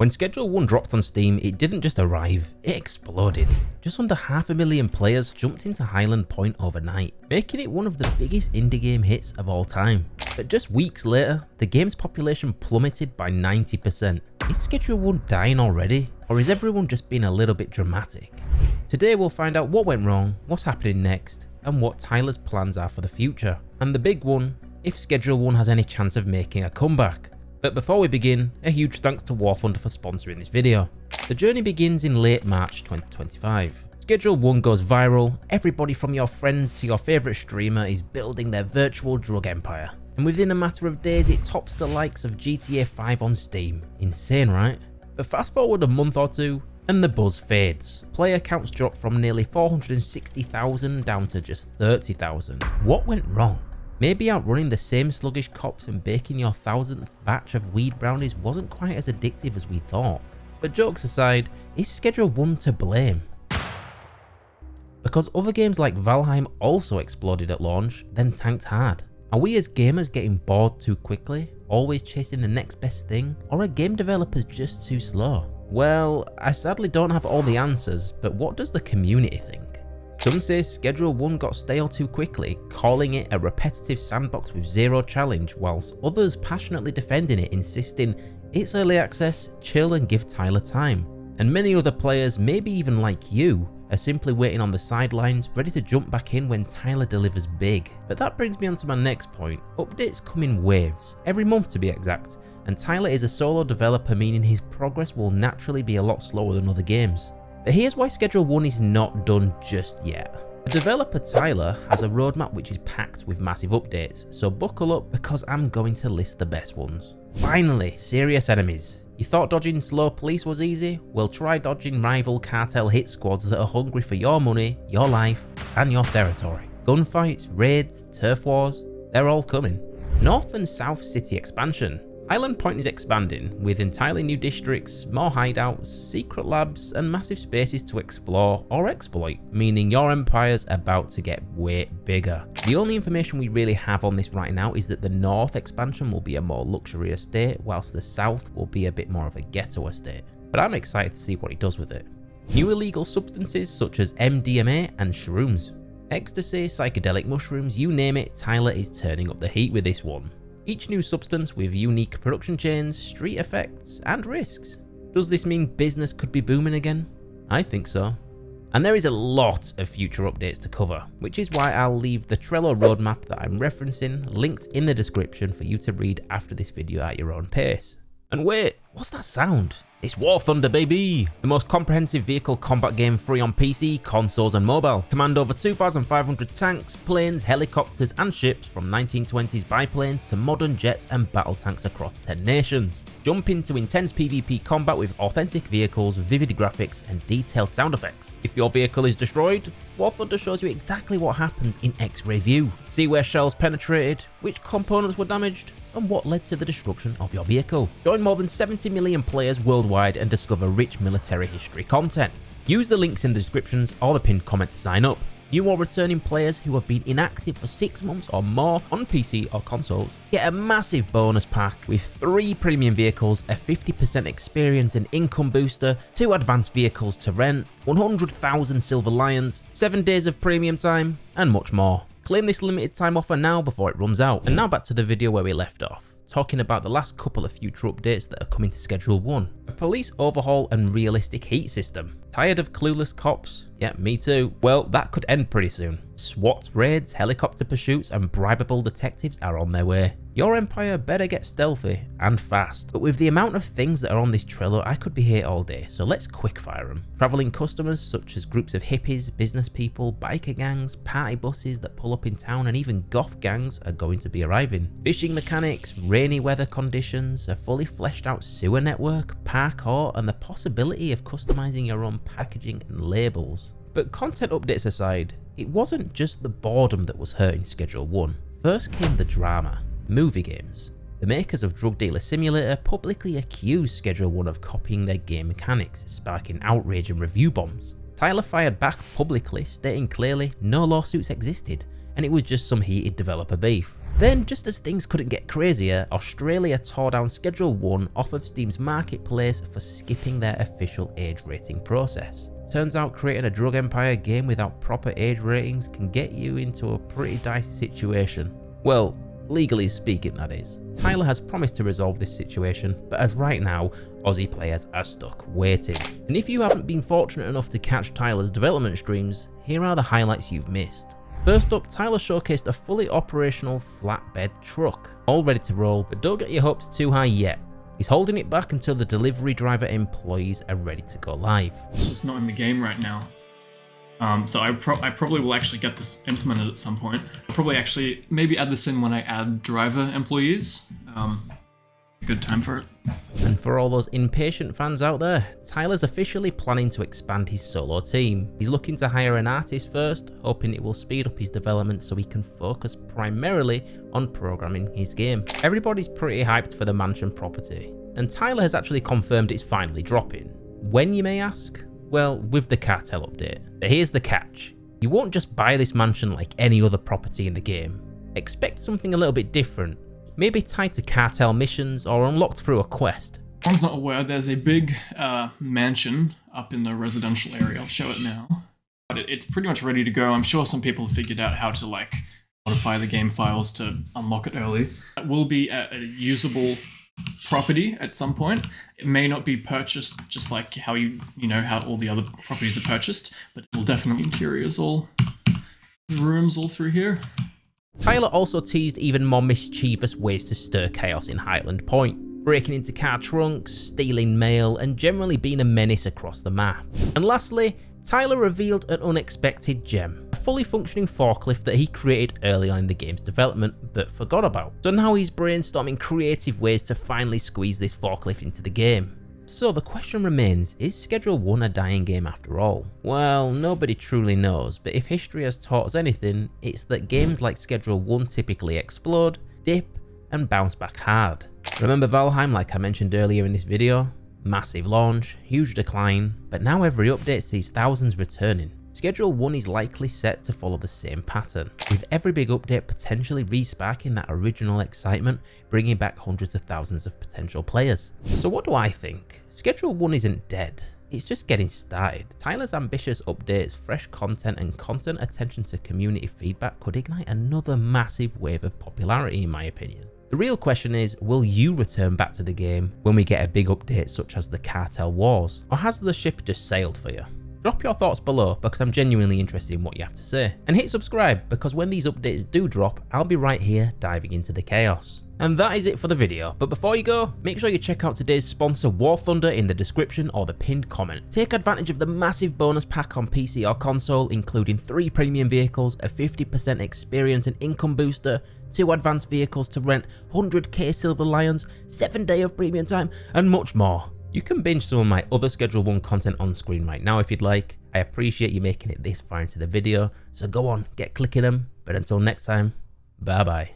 When Schedule 1 dropped on Steam, it didn't just arrive, it exploded. Just under 500,000 players jumped into Highland Point overnight, making it one of the biggest indie game hits of all time. But just weeks later, the game's population plummeted by 90%. Is Schedule 1 dying already? Or is everyone just being a little bit dramatic? Today we'll find out what went wrong, what's happening next, and what Tyler's plans are for the future. And the big one, if Schedule 1 has any chance of making a comeback. But before we begin, a huge thanks to War Thunder for sponsoring this video. The journey begins in late March 2025. Schedule 1 goes viral, everybody from your friends to your favourite streamer is building their virtual drug empire. And within a matter of days it tops the likes of GTA 5 on Steam. Insane, right? But fast forward a month or two, and the buzz fades. Player counts drop from nearly 460,000 down to just 30,000. What went wrong? Maybe outrunning the same sluggish cops and baking your 1000th batch of weed brownies wasn't quite as addictive as we thought. But jokes aside, is Schedule 1 to blame? Because other games like Valheim also exploded at launch, then tanked hard. Are we as gamers getting bored too quickly, always chasing the next best thing, or are game developers just too slow? Well, I sadly don't have all the answers, but what does the community think? Some say Schedule 1 got stale too quickly, calling it a repetitive sandbox with zero challenge, whilst others passionately defending it, insisting it's early access, chill and give Tyler time. And many other players, maybe even like you, are simply waiting on the sidelines, ready to jump back in when Tyler delivers big. But that brings me on to my next point. Updates come in waves, every month to be exact, and Tyler is a solo developer, meaning his progress will naturally be a lot slower than other games. But here's why Schedule 1 is not done just yet. The developer Tyler has a roadmap which is packed with massive updates, so buckle up because I'm going to list the best ones. Finally, serious enemies. You thought dodging slow police was easy? Well, try dodging rival cartel hit squads that are hungry for your money, your life, and your territory. Gunfights, raids, turf wars, they're all coming. North and South City expansion. Highland Point is expanding, with entirely new districts, more hideouts, secret labs, and massive spaces to explore or exploit, meaning your empire's about to get way bigger. The only information we really have on this right now is that the North expansion will be a more luxury estate, whilst the South will be a bit more of a ghetto estate. But I'm excited to see what he does with it. New illegal substances such as MDMA and shrooms. Ecstasy, psychedelic mushrooms, you name it, Tyler is turning up the heat with this one. Each new substance with unique production chains, street effects, and risks. Does this mean business could be booming again? I think so. And there is a lot of future updates to cover, which is why I'll leave the Trello roadmap that I'm referencing linked in the description for you to read after this video at your own pace. And wait, what's that sound? It's War Thunder, baby! The most comprehensive vehicle combat game free on PC, consoles and mobile. Command over 2,500 tanks, planes, helicopters and ships, from 1920s biplanes to modern jets and battle tanks across 10 nations. Jump into intense PvP combat with authentic vehicles, vivid graphics and detailed sound effects. If your vehicle is destroyed, War Thunder shows you exactly what happens in X-ray view. See where shells penetrated, which components were damaged, and what led to the destruction of your vehicle. Join more than 70 million players worldwide and discover rich military history content. Use the links in the descriptions or the pinned comment to sign up. You or returning players who have been inactive for 6 months or more on PC or consoles get a massive bonus pack with 3 premium vehicles, a 50% experience and income booster, 2 advanced vehicles to rent, 100,000 silver lions, 7 days of premium time, and much more. Claim this limited time offer now before it runs out. And now back to the video where we left off, talking about the last couple of future updates that are coming to Schedule 1. A police overhaul and realistic heat system. Tired of clueless cops? Yeah, me too. Well, that could end pretty soon. SWAT raids, helicopter pursuits and bribable detectives are on their way. Your empire better get stealthy and fast. But with the amount of things that are on this Trello, I could be here all day, so let's quickfire them. Travelling customers such as groups of hippies, business people, biker gangs, party buses that pull up in town, and even goth gangs are going to be arriving. Fishing mechanics, rainy weather conditions, a fully fleshed out sewer network, parkour, and the possibility of customizing your own packaging and labels. But content updates aside, it wasn't just the boredom that was hurting Schedule 1. First came the drama. Movie games. The makers of Drug Dealer Simulator publicly accused Schedule 1 of copying their game mechanics, sparking outrage and review bombs. Tyler fired back publicly, stating clearly no lawsuits existed, and it was just some heated developer beef. Then, just as things couldn't get crazier, Australia tore down Schedule 1 off of Steam's marketplace for skipping their official age rating process. Turns out creating a Drug Empire game without proper age ratings can get you into a pretty dicey situation. Well, legally speaking, that is. Tyler has promised to resolve this situation, but as right now, Aussie players are stuck waiting. And if you haven't been fortunate enough to catch Tyler's development streams, here are the highlights you've missed. First up, Tyler showcased a fully operational flatbed truck, all ready to roll, but don't get your hopes too high yet. He's holding it back until the delivery driver employees are ready to go live. It's just not in the game right now. So I probably will actually get this implemented at some point. I'll probably actually maybe add this in when I add driver employees. Good time for it. And for all those impatient fans out there, Tyler's officially planning to expand his solo team. He's looking to hire an artist first, hoping it will speed up his development so he can focus primarily on programming his game. Everybody's pretty hyped for the mansion property, and Tyler has actually confirmed it's finally dropping. When, you may ask? Well, with the Cartel update. But here's the catch. You won't just buy this mansion like any other property in the game. Expect something a little bit different. Maybe tied to Cartel missions or unlocked through a quest. If one's not aware, there's a big mansion up in the residential area. I'll show it now. But it's pretty much ready to go. I'm sure some people have figured out how to like modify the game files to unlock it early. It will be a usable property at some point. It may not be purchased just like how you know how all the other properties are purchased, but it will definitely interiors all rooms all through here. Tyler also teased even more mischievous ways to stir chaos in Highland Point, breaking into car trunks, stealing mail, and generally being a menace across the map. And lastly, Tyler revealed an unexpected gem, a fully functioning forklift that he created early on in the game's development but forgot about. So now he's brainstorming creative ways to finally squeeze this forklift into the game. So the question remains, is Schedule 1 a dying game after all? Well, nobody truly knows, but if history has taught us anything, it's that games like Schedule 1 typically explode, dip, and bounce back hard. Remember Valheim like I mentioned earlier in this video? Massive launch, huge decline, but now every update sees thousands returning. Schedule 1 is likely set to follow the same pattern, with every big update potentially re-sparking that original excitement, bringing back hundreds of thousands of potential players. So what do I think? Schedule 1 isn't dead, it's just getting started. Tyler's ambitious updates, fresh content, and constant attention to community feedback could ignite another massive wave of popularity in my opinion. The real question is, will you return back to the game when we get a big update such as the Cartel Wars, or has the ship just sailed for you? Drop your thoughts below because I'm genuinely interested in what you have to say. And hit subscribe because when these updates do drop, I'll be right here diving into the chaos. And that is it for the video, but before you go, make sure you check out today's sponsor War Thunder in the description or the pinned comment. Take advantage of the massive bonus pack on PC or console, including 3 premium vehicles, a 50% experience and income booster, 2 advanced vehicles to rent, 100k Silver Lions, 7 days of premium time, and much more. You can binge some of my other Schedule 1 content on screen right now if you'd like. I appreciate you making it this far into the video, so go on, get clicking them. But until next time, bye bye.